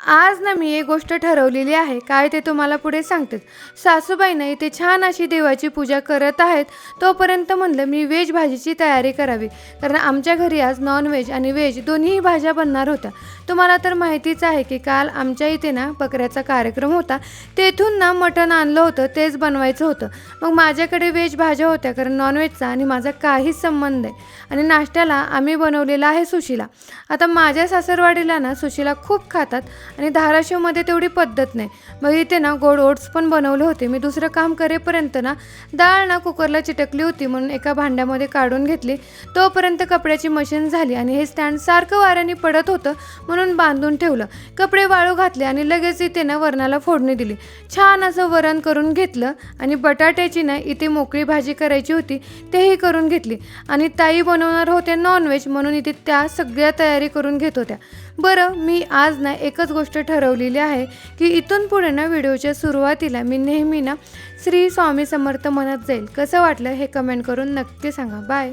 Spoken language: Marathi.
आज ना मी एक गोष्ट ठरवलेली आहे. काय ते तुम्हाला पुढे सांगतेच. सासूबाई ना इथे छान अशी देवाची पूजा करत आहेत. तोपर्यंत म्हणलं मी व्हेज भाजीची तयारी करावी. कारण आमच्या घरी आज नॉन-व्हेज आणि व्हेज दोन्हीही भाज्या बनणार होत्या. तुम्हाला तर माहितीच आहे की काल आमच्या इथे ना बकऱ्याचा कार्यक्रम होता. तेथून ना मटण आणलं होतं, तेच बनवायचं होतं. मग माझ्याकडे व्हेज भाज्या होत्या कारण नॉन-व्हेजचा आणि माझा काहीच संबंध आहे. आणि नाश्त्याला आम्ही बनवलेला आहे सुशिला. आता माझ्या सासरवाडीला ना सुशिला खूप खातात आणि धाराशिवमध्ये तेवढी पद्धत नाही. मग इथे ना गोड ओट्स पण बनवले होते. मी दुसरं काम करेपर्यंत ना डाळ ना कुकरला चिटकली होती म्हणून एका भांड्यामध्ये काढून घेतली. तोपर्यंत कपड्याची मशीन झाली आणि हे स्टँड सारखं वाऱ्याने पडत होतं म्हणून बांधून ठेवलं. कपडे वाळू घातले आणि लगेच इथे ना वरणाला फोडणी दिली. छान असं वरण करून घेतलं आणि बटाट्याची ना इथे मोकळी भाजी करायची होती तेही करून घेतली. आणि ताई बनवणार होत्या नॉनव्हेज म्हणून इथे त्या सगळ्या तयारी करून घेत होत्या. बरं, मी आज ना एकच गोष्ट ठरवलेली आहे की इथून पुढे ना व्हिडिओच्या सुरुवातीला मी नेहमी ना श्री स्वामी समर्थ म्हणत जाईल. कसं वाटलं हे कमेंट करून नक्की सांगा. बाय.